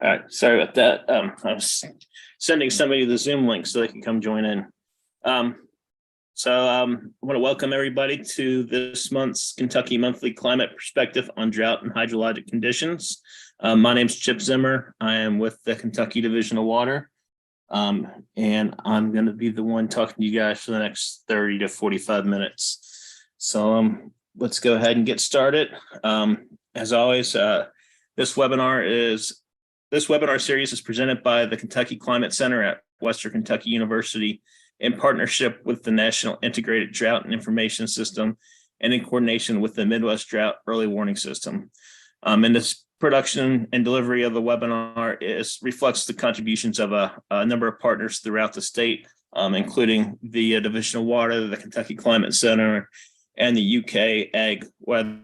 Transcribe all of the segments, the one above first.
All right, sorry about that. I was sending somebody the Zoom link so they can come join in. I want to welcome everybody to this month's Kentucky Monthly Climate Perspective on Drought and Hydrologic Conditions. My name is Chip Zimmer. I am with the Kentucky Division of Water, and I'm going to be the one talking to you guys for the next 30 to 45 minutes. Let's go ahead and get started. As always, this webinar series is presented by the Kentucky Climate Center at Western Kentucky University in partnership with the National Integrated Drought and Information System and in coordination with the Midwest Drought Early Warning System. And this production and delivery of the webinar reflects the contributions of a number of partners throughout the state, including the Division of Water, the Kentucky Climate Center, and the UK Ag Weather.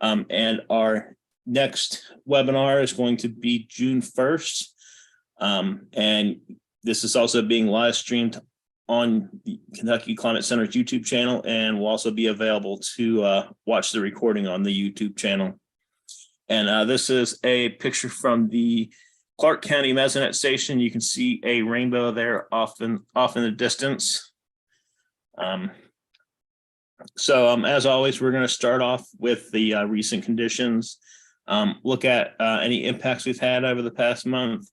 And our next webinar is going to be June 1st. And this is also being live streamed on the Kentucky Climate Center's YouTube channel and will also be available to watch the recording on the YouTube channel. And this is a picture from the Clark County Mesonet Station. You can see a rainbow there off in the distance. As always, we're going to start off with the recent conditions, look at any impacts we've had over the past month,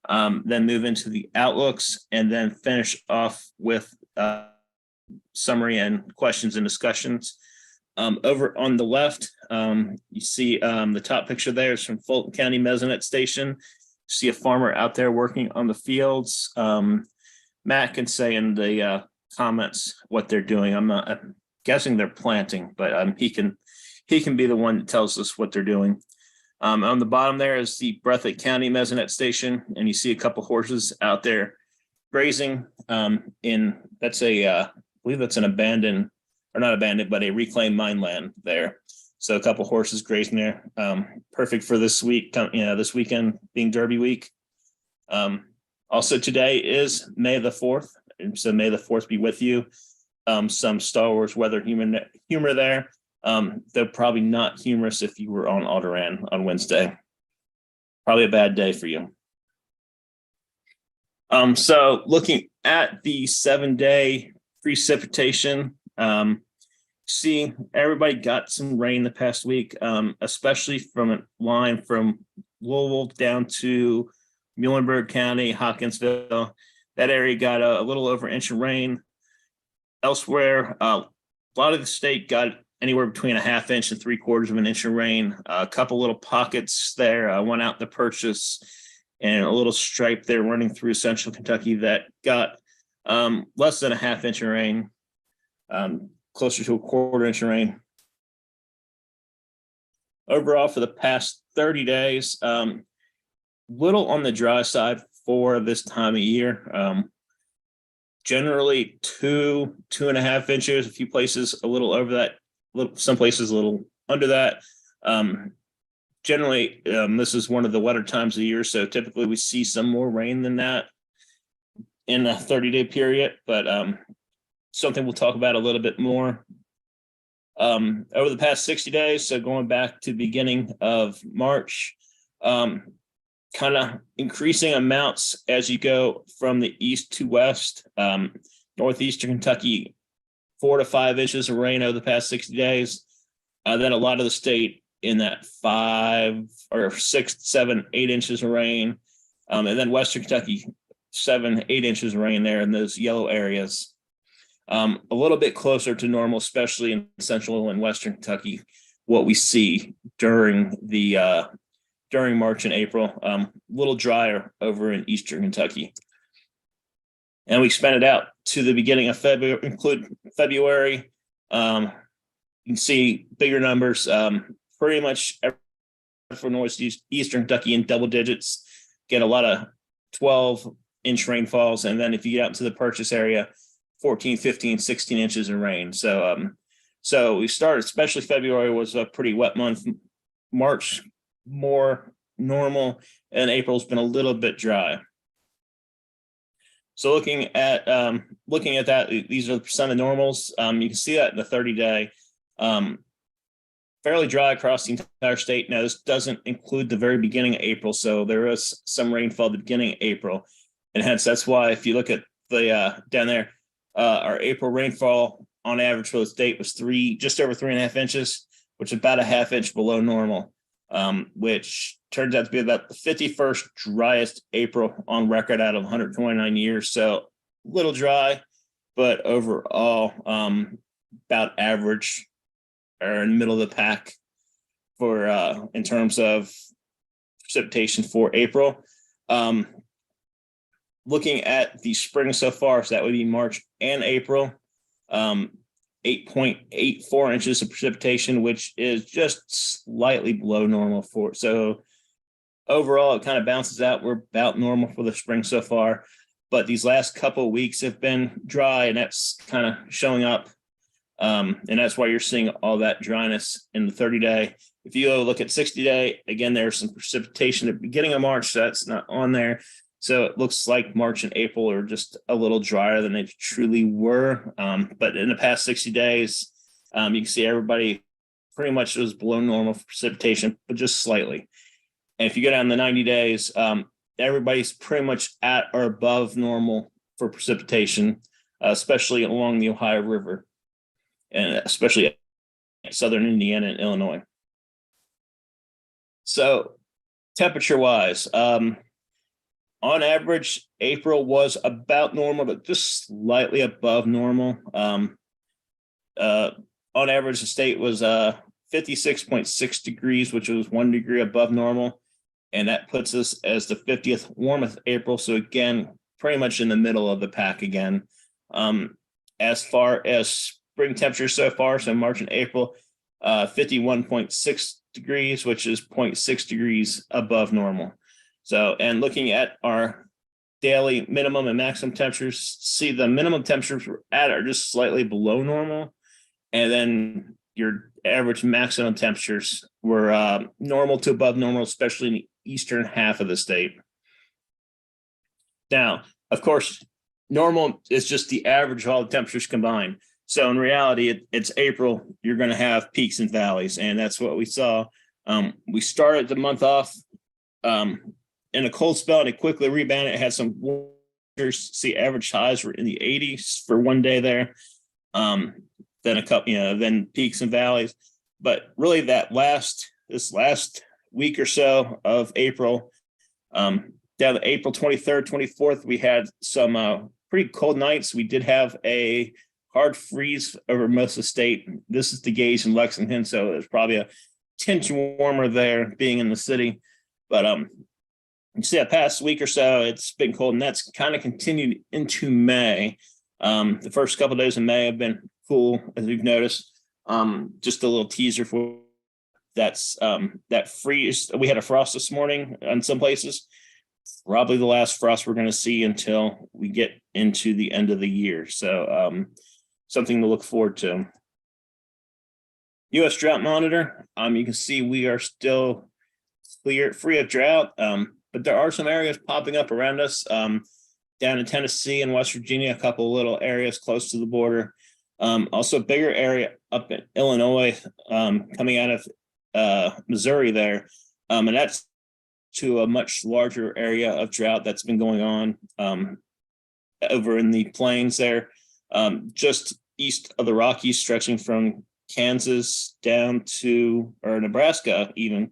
then move into the outlooks, and then finish off with summary and questions and discussions. Over on the left, you see the top picture there is from Fulton County Mesonet Station. You see a farmer out there working on the fields. Matt can say in the comments what they're doing. I'm guessing they're planting, but he can be the one that tells us what they're doing. On the bottom there is the Breathitt County Mesonet Station, and you see a couple horses out there grazing I believe that's an abandoned, or not abandoned, but a reclaimed mine land there. So a couple horses grazing there. Perfect for this week, this weekend being Derby week. Also today is May the 4th, so May the 4th be with you. Some Star Wars weather humor there. Though probably not humorous if you were on Alderaan on Wednesday. Probably a bad day for you. So looking at the 7-day precipitation, see everybody got some rain the past week, especially from a line from Louisville down to Muhlenberg County, Hopkinsville. That area got a little over an inch of rain. Elsewhere, a lot of the state got anywhere between a half inch and 3/4 of an inch of rain. A couple little pockets there. I went out to Purchase, and a little stripe there running through central Kentucky that got less than a half inch of rain, closer to a 1/4 inch of rain. Overall, for the past 30 days, little on the dry side for this time of year. Generally 2.5 inches, a few places a little over that, some places a little under that. Generally, this is one of the wetter times of the year, so typically we see some more rain than that in a 30-day period, but something we'll talk about a little bit more. Over the past 60 days, so going back to beginning of March, kind of increasing amounts as you go from the east to west. Northeastern Kentucky, 4 to 5 inches of rain over the past 60 days. Then a lot of the state in that 5 or 6, 7, 8 inches of rain. And then Western Kentucky, 7, 8 inches of rain there in those yellow areas. A little bit closer to normal, especially in central and Western Kentucky, what we see during March and April, a little drier over in Eastern Kentucky. And we expand it out to the beginning of February, include February. You can see bigger numbers, pretty much for Northeastern Kentucky in double digits, get a lot of 12-inch rainfalls. And then if you get out into the Purchase area, 14, 15, 16 inches of rain. So we started, especially February was a pretty wet month. March, more normal, and April's been a little bit dry. So looking at that, these are the percent of normals. You can see that in the 30-day. fairly dry across the entire state. Now, this doesn't include the very beginning of April, so there was some rainfall at the beginning of April, and hence that's why if you look at the down there, our April rainfall on average for the state was just over 3.5 inches, which is about a half inch below normal, which turns out to be about the 51st driest April on record out of 129 years. So a little dry, but overall about average or in the middle of the pack for in terms of precipitation for April. Looking at the spring so far, so that would be March and April, 8.84 inches of precipitation, which is just slightly below normal for. So overall, it kind of bounces out. We're about normal for the spring so far, but these last couple of weeks have been dry, and that's kind of showing up. And that's why you're seeing all that dryness in the 30-day. If you go look at 60-day, again, there's some precipitation at the beginning of March, so that's not on there. So it looks like March and April are just a little drier than they truly were. But in the past 60 days, you can see everybody pretty much was below normal for precipitation, but just slightly. And if you go down the 90 days, everybody's pretty much at or above normal for precipitation, especially along the Ohio River, and especially southern Indiana and Illinois. So temperature-wise, on average, April was about normal, but just slightly above normal. On average, the state was 56.6 degrees, which was 1 degree above normal. And that puts us as the 50th warmest April. So again, pretty much in the middle of the pack again. As far as spring temperatures so far, so March and April, 51.6 degrees, which is 0.6 degrees above normal. So, and looking at our daily minimum and maximum temperatures, see the minimum temperatures we're at are just slightly below normal. And then your average maximum temperatures were normal to above normal, especially in the eastern half of the state. Now, of course, normal is just the average of all the temperatures combined. So in reality, it's April, you're going to have peaks and valleys. And that's what we saw. We started the month off in a cold spell, and it quickly rebounded. It had some winters. See, average highs were in the 80s for one day there. Then a couple, then peaks and valleys. But really, this last week or so of April, down to April 23rd, 24th, we had some pretty cold nights. We did have a hard freeze over most of the state. This is the gauge in Lexington, so there's probably a tinge warmer there being in the city. But you see that past week or so, it's been cold, and that's kind of continued into May. The first couple of days of May have been cool, as we've noticed. Just a little teaser for that's that freeze. We had a frost this morning in some places. Probably the last frost we're going to see until we get into the end of the year. So something to look forward to. U.S. Drought Monitor. You can see we are still free of drought. But there are some areas popping up around us, down in Tennessee and West Virginia, a couple of little areas close to the border. Also a bigger area up in Illinois, coming out of Missouri there. And that's to a much larger area of drought that's been going on over in the plains there, just east of the Rockies, stretching from Kansas down to, or Nebraska even,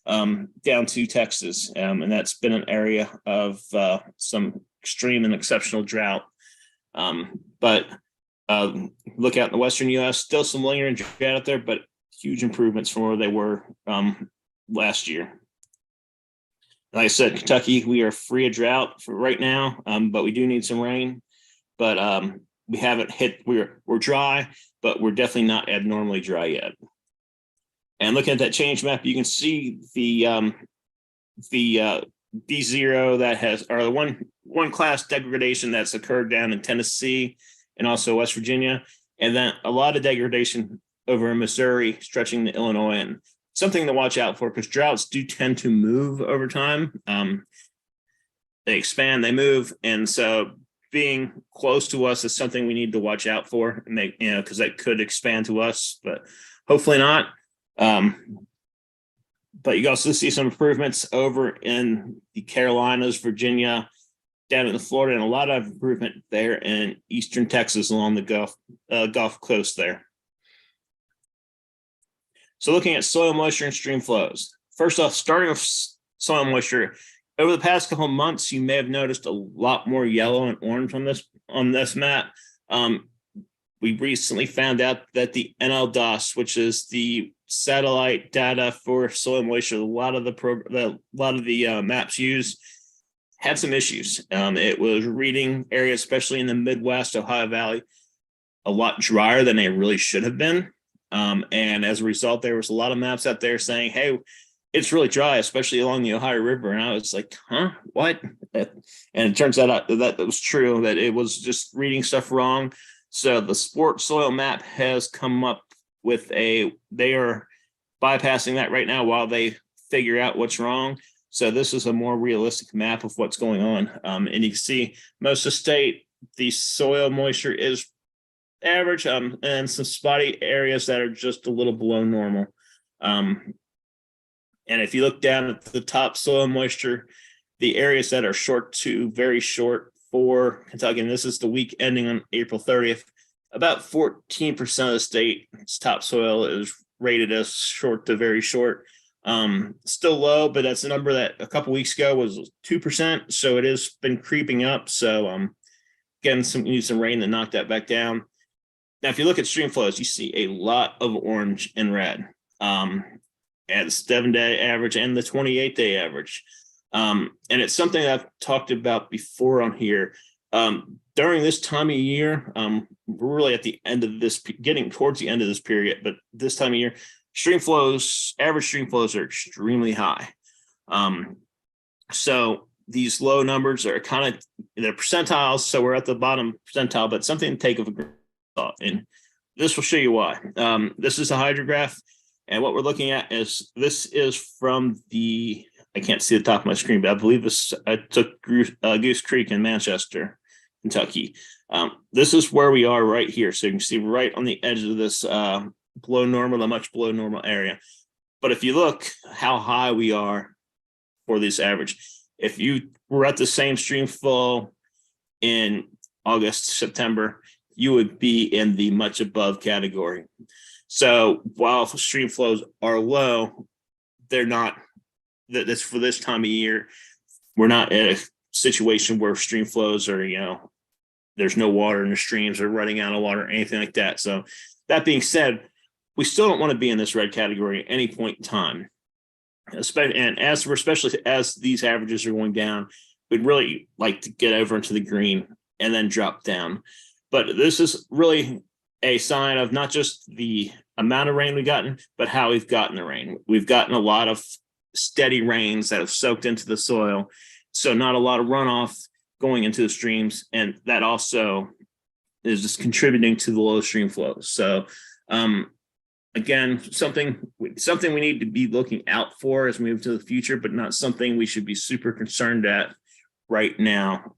down to Texas. And that's been an area of some extreme and exceptional drought. But look out in the western U.S., still some lingering drought out there, but huge improvements from where they were last year. Like I said, Kentucky, we are free of drought for right now, but we do need some rain. But we haven't hit, we're dry, but we're definitely not abnormally dry yet. And looking at that change map, you can see the D0 that has, or the one class degradation that's occurred down in Tennessee and also West Virginia, and then a lot of degradation over in Missouri, stretching to Illinois. And something to watch out for, because droughts do tend to move over time. They expand, they move, and so being close to us is something we need to watch out for, and because that could expand to us, but hopefully not. But you also see some improvements over in the Carolinas, Virginia, down in Florida, and a lot of improvement there in eastern Texas along the Gulf Coast there. So looking at soil moisture and stream flows. First off, starting with soil moisture, over the past couple of months, you may have noticed a lot more yellow and orange on this map. We recently found out that the NLDOS, which is the satellite data for soil moisture, a lot of the maps used, had some issues. It was reading areas, especially in the Midwest, Ohio Valley, a lot drier than they really should have been. And as a result, there was a lot of maps out there saying, hey, it's really dry, especially along the Ohio River. And I was like, huh, what? And it turns out that was true, that it was just reading stuff wrong. So the sport soil map has come up with they are bypassing that right now while they figure out what's wrong. So this is a more realistic map of what's going on. And you can see most of the state, the soil moisture is average, and some spotty areas that are just a little below normal. And if you look down at the top soil moisture, the areas that are short to very short for Kentucky, and this is the week ending on April 30th, about 14% of the state's topsoil is rated as short to very short. Still low, but that's a number that a couple weeks ago was 2%. So it has been creeping up. So again, you need some rain to knock that back down. Now, if you look at stream flows, you see a lot of orange and red at the 7-day average and the 28-day average. And it's something I've talked about before on here. During this time of year, we're really at the end of this, getting towards the end of this period, but this time of year, average stream flows are extremely high. So these low numbers are kind of, they're percentiles, so we're at the bottom percentile, but something to take of a thought. And this will show you why. This is a hydrograph, and what we're looking at this is from the, I can't see the top of my screen, but I believe I took Goose Creek in Manchester, Kentucky. This is where we are right here. So you can see right on the edge of this below normal, a much below normal area. But if you look how high we are for this average, if you were at the same stream flow in August, September, you would be in the much above category. So while stream flows are low, they're not, that's for this time of year, we're not in a situation where stream flows are, there's no water in the streams or running out of water or anything like that. So that being said, we still don't want to be in this red category at any point in time. And especially as these averages are going down, we'd really like to get over into the green and then drop down. But this is really a sign of not just the amount of rain we've gotten, but how we've gotten the rain. We've gotten a lot of steady rains that have soaked into the soil. So not a lot of runoff going into the streams. And that also is just contributing to the low stream flows. So again, something we need to be looking out for as we move to the future, but not something we should be super concerned at right now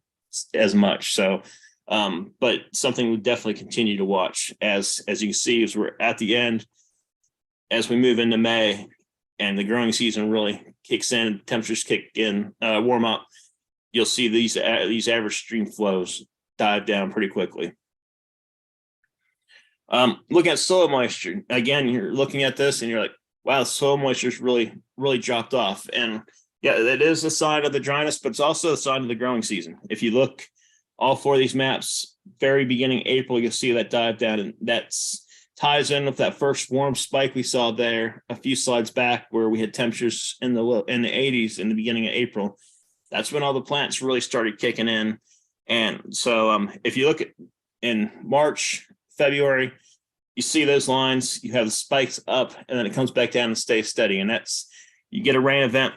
as much. So but something we definitely continue to watch as you can see, as we're at the end, as we move into May and the growing season really kicks in, temperatures kick in, warm up, you'll see these average stream flows dive down pretty quickly. Looking at soil moisture, again, you're looking at this and you're like, wow, soil moisture's really dropped off. And yeah, that is a sign of the dryness, but it's also a sign of the growing season. If you look all four of these maps, very beginning April, you'll see that dive down, and that ties in with that first warm spike we saw there a few slides back, where we had temperatures in the 80s in the beginning of April. That's when all the plants really started kicking in. And so if you look at in March, February, you see those lines, you have the spikes up, and then it comes back down and stays steady. And that's, you get a rain event,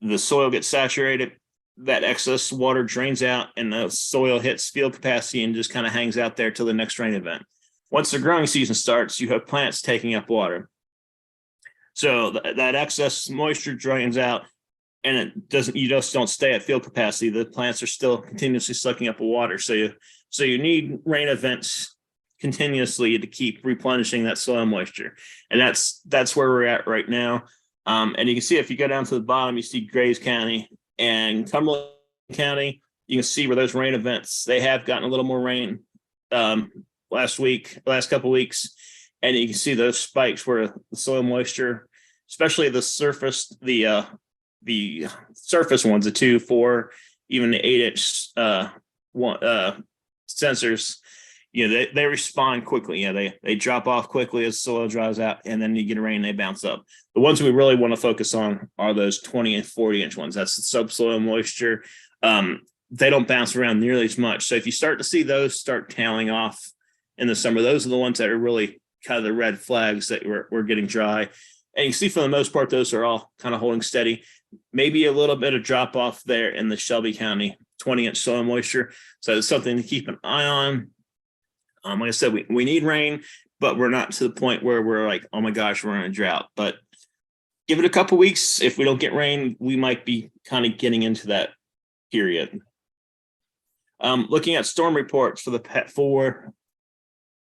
the soil gets saturated, that excess water drains out, and the soil hits field capacity and just kind of hangs out there till the next rain event. Once the growing season starts, you have plants taking up water. So that excess moisture drains out, and it doesn't, you just don't stay at field capacity. The plants are still continuously sucking up water. So you need rain events continuously to keep replenishing that soil moisture. And that's where we're at right now. And you can see if you go down to the bottom, you see Grays County and Cumberland County. You can see where those rain events, they have gotten a little more rain last couple weeks. And you can see those spikes where the soil moisture, especially the surface ones, the 2, 4, even the 8-inch sensors, they respond quickly. They drop off quickly as soil dries out, and then you get a rain, they bounce up. The ones we really want to focus on are those 20 and 40-inch ones. That's the subsoil moisture. They don't bounce around nearly as much. So if you start to see those start tailing off in the summer, those are the ones that are really kind of the red flags that we're getting dry. And you see, for the most part, those are all kind of holding steady. Maybe a little bit of drop off there in the Shelby County 20-inch soil moisture. So it's something to keep an eye on. Like I said, we need rain, but we're not to the point where we're like, oh my gosh, we're in a drought. But give it a couple weeks. If we don't get rain, we might be kind of getting into that period. Looking at storm reports for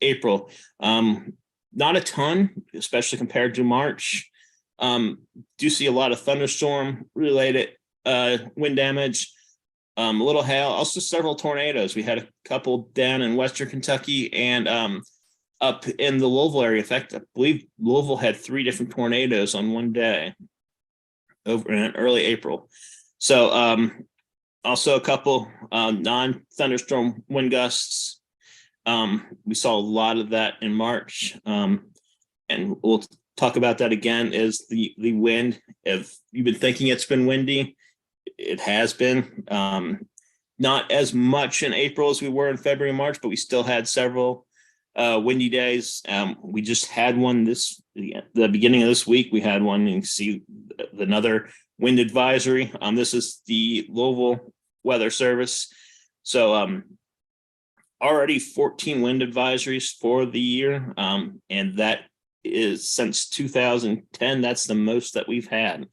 April, not a ton, especially compared to March. Do see a lot of thunderstorm related wind damage, a little hail, also several tornadoes. We had a couple down in Western Kentucky and up in the Louisville area. In fact, I believe Louisville had 3 different tornadoes on one day over in early April. So also a couple non-thunderstorm wind gusts. We saw a lot of that in March, and we'll talk about that again. Is the wind? If you've been thinking it's been windy, it has been. Not as much in April as we were in February and March, but we still had several windy days. We just had one the beginning of this week. We had one, and you can see another wind advisory. This is the Louisville Weather Service. So already 14 wind advisories for the year, and that is since 2010. That's the most that we've had.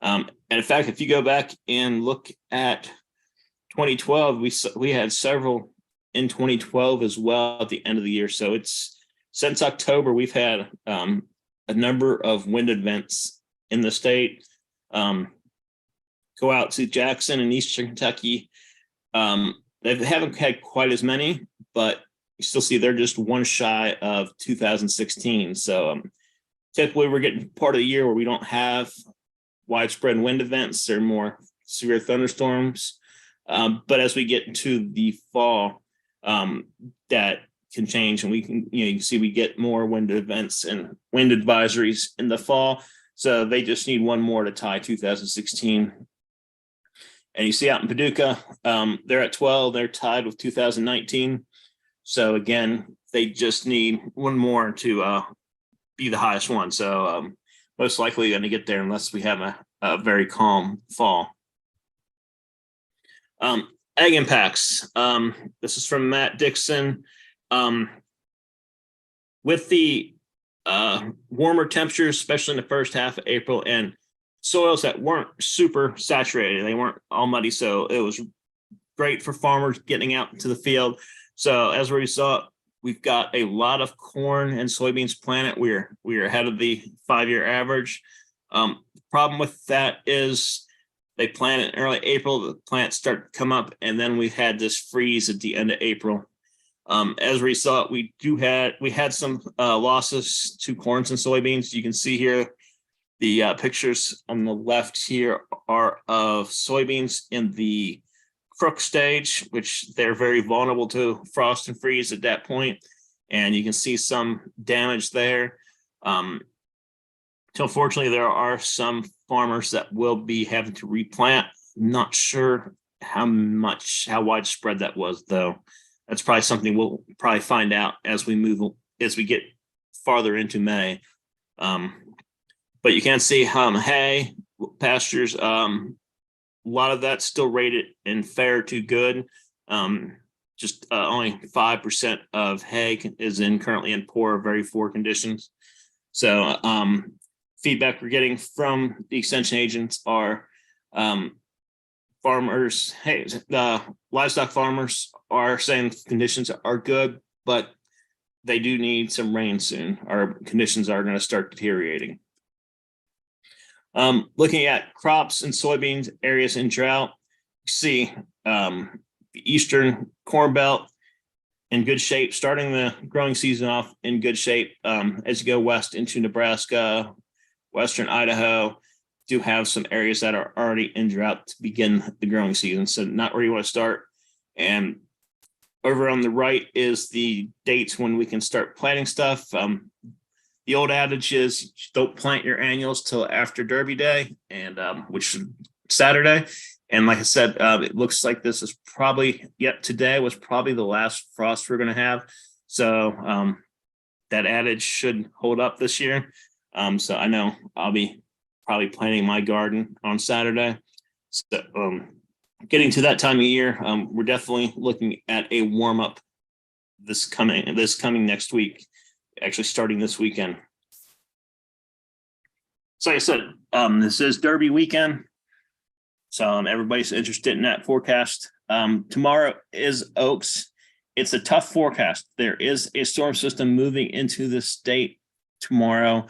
And in fact, if you go back and look at 2012, we had several in 2012 as well at the end of the year. So it's since October, we've had a number of wind events in the state. Go out to Jackson and Eastern Kentucky. They haven't had quite as many, but you still see they're just one shy of 2016. So typically we're getting part of the year where we don't have widespread wind events or more severe thunderstorms. But as we get into the fall, that can change, and we can, you can see we get more wind events and wind advisories in the fall. So they just need one more to tie 2016. And you see out in Paducah, they're at 12. They're tied with 2019. So again, they just need one more to be the highest one. So most likely going to get there unless we have a very calm fall. Ag impacts. This is from Matt Dixon. With the warmer temperatures, especially in the first half of April, and soils that weren't super saturated, they weren't all muddy, so it was great for farmers getting out into the field. So as a result, we've got a lot of corn and soybeans planted. We're ahead of the 5-year average. The problem with that is they plant in early April, the plants start to come up, and then we had this freeze at the end of April. As a result, we had some losses to corns and soybeans. You can see here the pictures on the left here are of soybeans in the crook stage, which they're very vulnerable to frost and freeze at that point. And you can see some damage there. So unfortunately, there are some farmers that will be having to replant. Not sure how widespread that was, though. That's probably something we'll probably find out as we get farther into May. But you can see hay, pastures, a lot of that's still rated in fair to good. Just only 5% of hay is currently in poor or very poor conditions. So feedback we're getting from the extension agents are livestock farmers are saying conditions are good, but they do need some rain soon. Our conditions are going to start deteriorating. Looking at crops and soybeans areas in drought, you see the eastern corn belt in good shape, starting the growing season off in good shape. As you go west into Nebraska, western Idaho, do have some areas that are already in drought to begin the growing season. So not where you want to start. And over on the right is the dates when we can start planting stuff. The old adage is don't plant your annuals till after Derby Day, and which is Saturday. And like I said, it looks like this is probably today was probably the last frost we're going to have. So that adage should hold up this year. So I know I'll be probably planting my garden on Saturday. So getting to that time of year, we're definitely looking at a warm up this coming next week, actually starting this weekend. So like I said, this is Derby weekend. So everybody's interested in that forecast. Tomorrow is Oaks. It's a tough forecast. There is a storm system moving into the state tomorrow.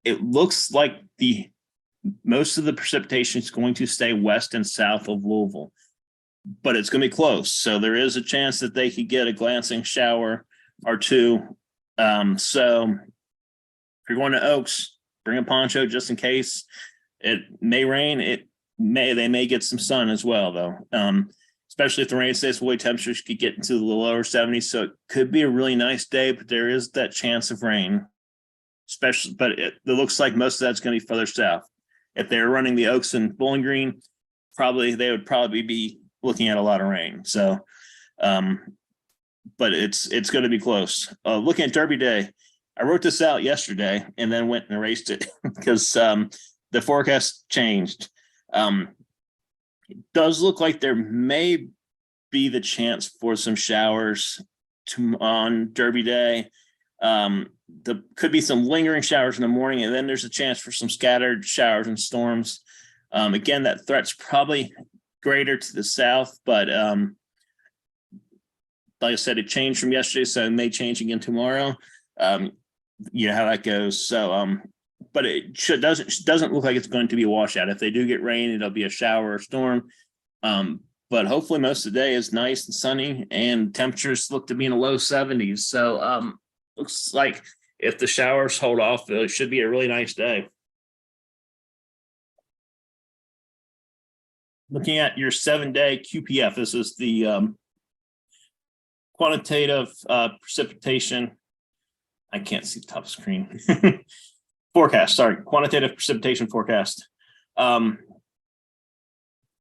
It looks like most of the precipitation is going to stay west and south of Louisville, but it's going to be close. So there is a chance that they could get a glancing shower or two. So if you're going to Oaks, bring a poncho just in case. It may rain. They may get some sun as well, though. Especially if the rain stays away, temperatures could get into the lower 70s. So it could be a really nice day, but there is that chance of rain. But it looks like most of that's going to be further south. If they're running the Oaks and Bowling Green, they would probably be looking at a lot of rain. So, but it's going to be close. Looking at Derby Day, I wrote this out yesterday and then went and erased it because the forecast changed. It does look like there may be the chance for some showers on Derby Day. There could be some lingering showers in the morning, and then there's a chance for some scattered showers and storms. Again, that threat's probably greater to the south, but like I said, it changed from yesterday, so it may change again tomorrow. You know how that goes. So, but it doesn't look like it's going to be a washout. If they do get rain, it'll be a shower or storm. But hopefully most of the day is nice and sunny, and temperatures look to be in the low 70s. So, looks like if the showers hold off, it should be a really nice day. Looking at your 7-day QPF, this is the quantitative precipitation. I can't see the top screen. Forecast, sorry, quantitative precipitation forecast. And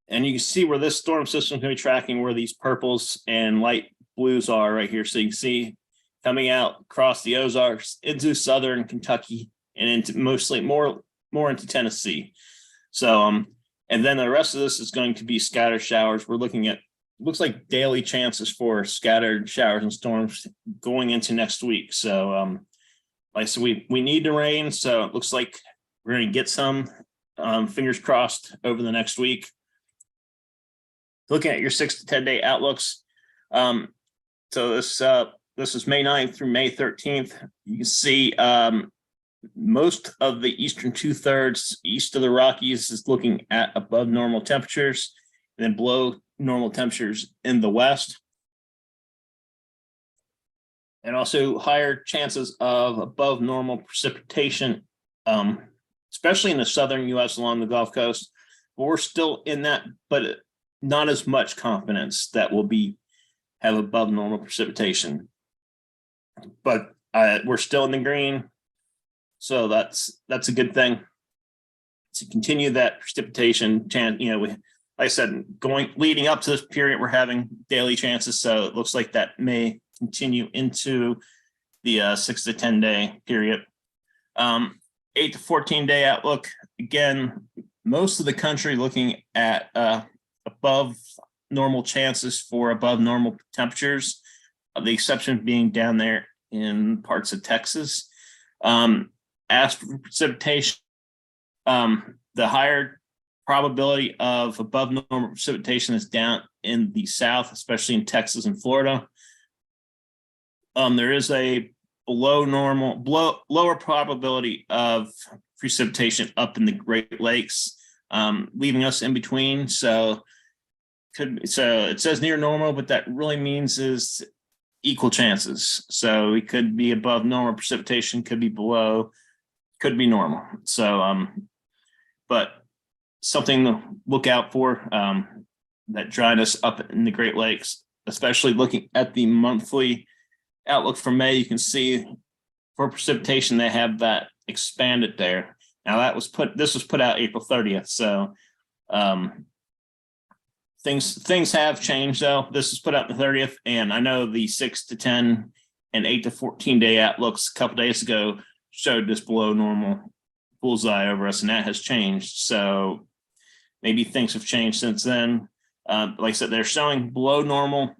you can see where this storm system is going to be tracking, where these purples and light blues are right here. So you can see coming out across the Ozarks into southern Kentucky and into mostly more into Tennessee. So, and then the rest of this is going to be scattered showers. We're looking at, looks like daily chances for scattered showers and storms going into next week. So, like I said, we need the rain. So it looks like we're going to get some, fingers crossed, over the next week. Looking at your 6 to 10 day outlooks. So this is May 9th through May 13th. You can see most of the eastern 2/3 east of the Rockies is looking at above normal temperatures, and then below normal temperatures in the west. And also higher chances of above normal precipitation, especially in the southern U.S. along the Gulf Coast. But we're still in that, but not as much confidence that we'll have above normal precipitation. But we're still in the green, so that's a good thing. To continue that precipitation chance, like I said, leading up to this period, we're having daily chances, so it looks like that may continue into the 6 to 10 day period. 8 to 14 day outlook. Again, most of the country looking at above normal chances for above normal temperatures. The exception being down there in parts of Texas. As for precipitation, the higher probability of above normal precipitation is down in the south, especially in Texas and Florida. There is a lower probability of precipitation up in the Great Lakes, leaving us in between. So it says near normal, but that really means is equal chances. So we could be above normal precipitation, could be below, could be normal. So but something to look out for, that dryness up in the Great Lakes, especially looking at the monthly outlook for May. You can see for precipitation they have that expanded there. Now this was put out April 30th. So things have changed though. This was put out the 30th, and I know the 6 to 10 and 8 to 14 day outlooks a couple days ago showed this below normal bullseye over us, and that has changed. So maybe things have changed since then. Like I said, they're showing below normal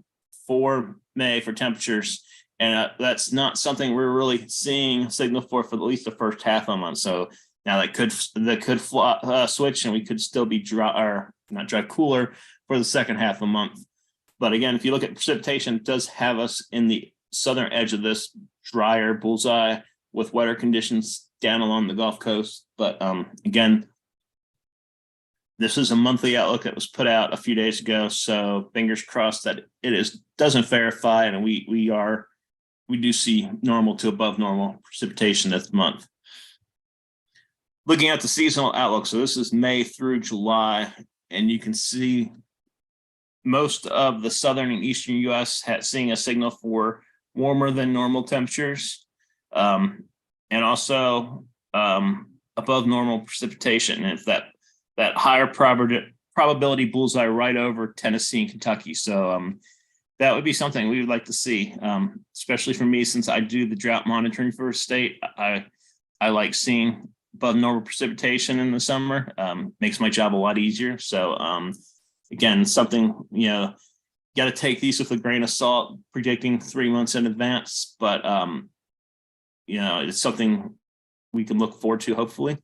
for May for temperatures, and that's not something we're really seeing signal for at least the first half of the month. So now that could switch, and we could still be dry, or not dry, cooler for the second half of the month. But again, if you look at precipitation, it does have us in the southern edge of this drier bullseye with wetter conditions down along the Gulf Coast. But again, this is a monthly outlook that was put out a few days ago. So fingers crossed that doesn't verify, and we do see normal to above normal precipitation this month. Looking at the seasonal outlook, so this is May through July, and you can see most of the southern and eastern U.S. seeing a signal for warmer than normal temperatures, and also above normal precipitation. And if that higher probability bullseye right over Tennessee and Kentucky. So that would be something we would like to see, especially for me, since I do the drought monitoring for a state. I like seeing above normal precipitation in the summer. Makes my job a lot easier. So again, something, got to take these with a grain of salt, predicting 3 months in advance, but it's something we can look forward to, hopefully.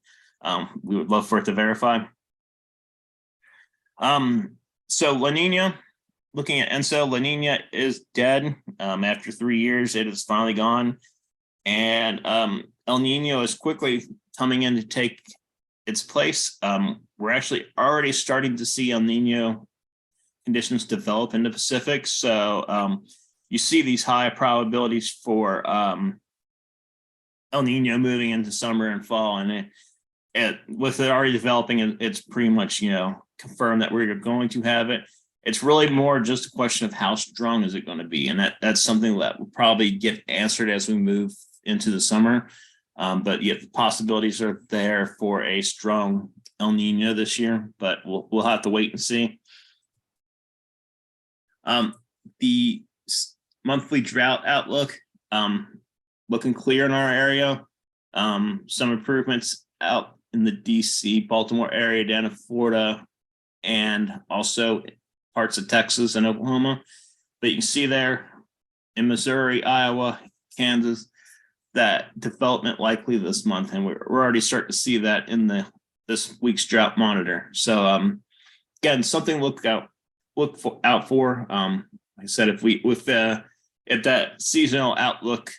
We would love for it to verify. So La Nina, looking at ENSO, La Nina is dead. After 3 years, it is finally gone. And El Nino is quickly coming in to take its place. We're actually already starting to see El Nino conditions develop in the Pacific. So you see these high probabilities for El Nino moving into summer and fall. And with it already developing, it's pretty much, confirmed that we're going to have it. It's really more just a question of how strong is it going to be. And that's something that will probably get answered as we move into the summer. But yet the possibilities are there for a strong El Nino this year, but we'll have to wait and see. The monthly drought outlook, looking clear in our area. Some improvements out in the DC, Baltimore area, down in Florida, and also parts of Texas and Oklahoma. But you can see there in Missouri, Iowa, Kansas, that development likely this month, and we're already starting to see that in this week's drought monitor. So again, something to look out for. Like I said, if that seasonal outlook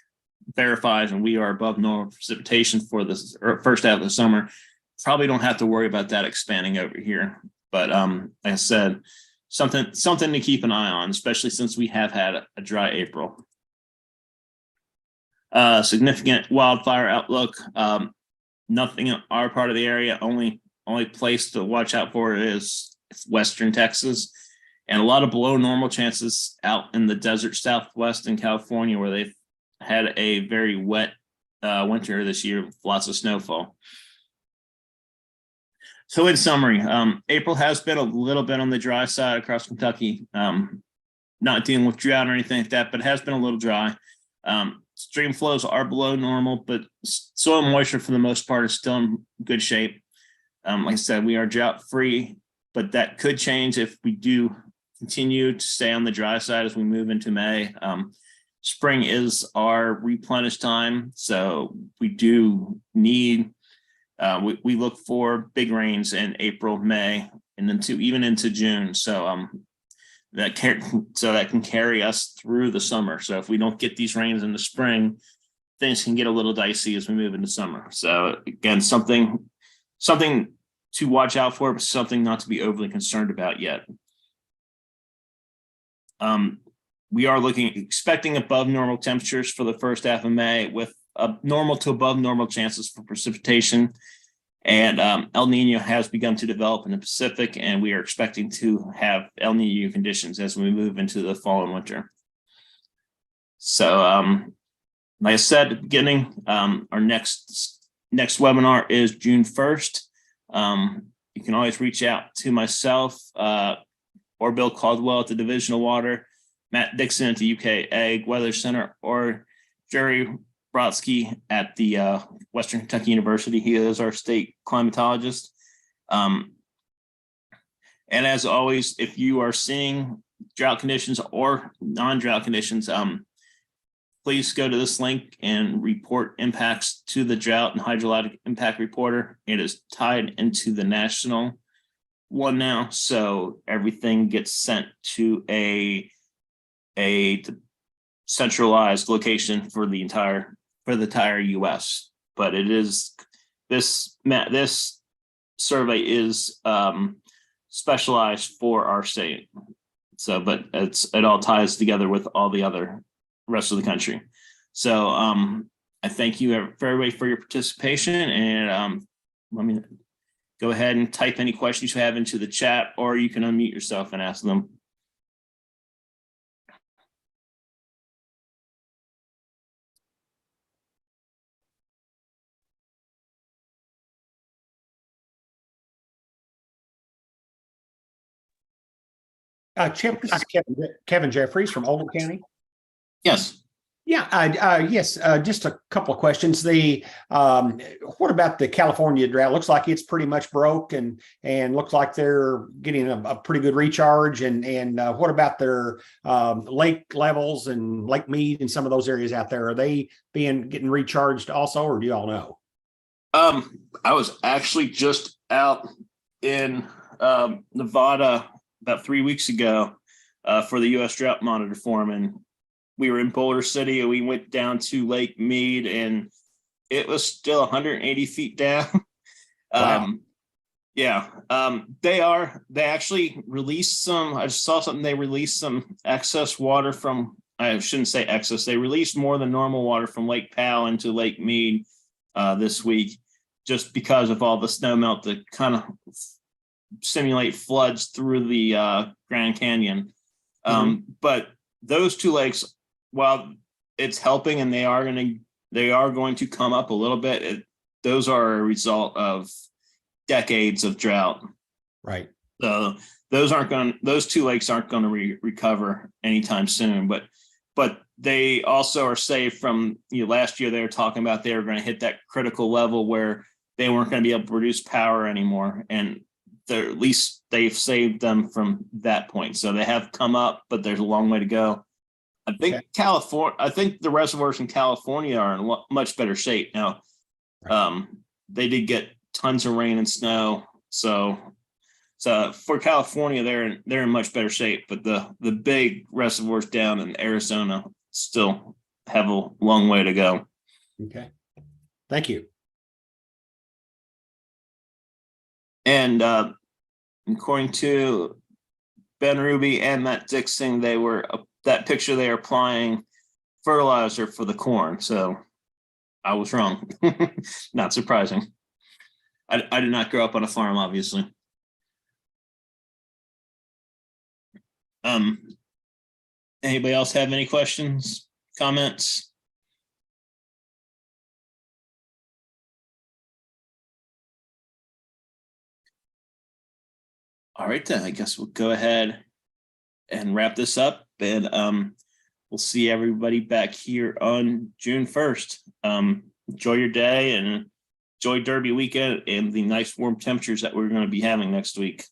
verifies and we are above normal precipitation for this first half of the summer, probably don't have to worry about that expanding over here. But like I said, something to keep an eye on, especially since we have had a dry April. Significant wildfire outlook. Nothing in our part of the area. Only place to watch out for is Western Texas, and a lot of below normal chances out in the desert Southwest in California, where they've had a very wet winter this year with lots of snowfall. So in summary, April has been a little bit on the dry side across Kentucky. Not dealing with drought or anything like that, but it has been a little dry. Stream flows are below normal, but soil moisture for the most part is still in good shape. Like I said, we are drought free, but that could change if we do continue to stay on the dry side as we move into May. Spring is our replenish time, so we do need. We look for big rains in April, May, and even into June. So that can carry us through the summer. So if we don't get these rains in the spring, things can get a little dicey as we move into summer. So again, something to watch out for, but something not to be overly concerned about yet. We are expecting above normal temperatures for the first half of May, with normal to above normal chances for precipitation. And El Nino has begun to develop in the Pacific, and we are expecting to have El Nino conditions as we move into the fall and winter. So, like I said at the beginning, our next webinar is June 1st. You can always reach out to myself or Bill Caldwell at the Division of Water, Matt Dixon at the UK Ag Weather Center, or Jerry Brodsky at the Western Kentucky University. He is our state climatologist. And as always, if you are seeing drought conditions or non-drought conditions, please go to this link and report impacts to the Drought and Hydrologic Impact Reporter. It is tied into the national one now, so everything gets sent to a centralized location for the entire U.S. But it is this survey is specialized for our state. So, but it all ties together with all the other rest of the country. So I thank you everybody for your participation, and let me go ahead and type any questions you have into the chat, or you can unmute yourself and ask them. Chip, this is Kevin Jeffries from Oldham County. Yes. Yeah, yes, just a couple of questions. What about the California drought? Looks like it's pretty much broke, and looks like they're getting a pretty good recharge. And what about their lake levels and Lake Mead and some of those areas out there? Are they getting recharged also, or do you all know? I was actually just out in Nevada about 3 weeks ago for the U.S. Drought Monitor Forum, and we were in Boulder City, and we went down to Lake Mead, and it was still 180 feet down. Wow. They actually released some, I just saw something, they released some excess water from, I shouldn't say excess, they released more than normal water from Lake Powell into Lake Mead this week, just because of all the snow melt that kind of simulate floods through the Grand Canyon. But those two lakes, while it's helping and they are going to come up a little bit, those are a result of decades of drought. Right. So those two lakes aren't going to recover anytime soon. But they also are safe from, last year they were talking about they were going to hit that critical level where they weren't going to be able to produce power anymore, and at least they've saved them from that point. So they have come up, but there's a long way to go. I think I think the reservoirs in California are in much better shape now. Right. They did get tons of rain and snow, so for California, they're in much better shape. But the big reservoirs down in Arizona still have a long way to go. Okay, thank you. And according to Ben Ruby and Matt Dixon, that picture they are applying fertilizer for the corn. So I was wrong. Not surprising. I did not grow up on a farm, obviously. Anybody else have any questions, comments? All right, then I guess we'll go ahead and wrap this up, and we'll see everybody back here on June 1st. Enjoy your day and enjoy Derby weekend and the nice warm temperatures that we're going to be having next week.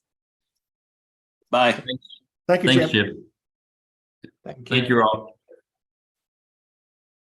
Bye. Thank you, Thanks, Chip. Chip. Thank you all.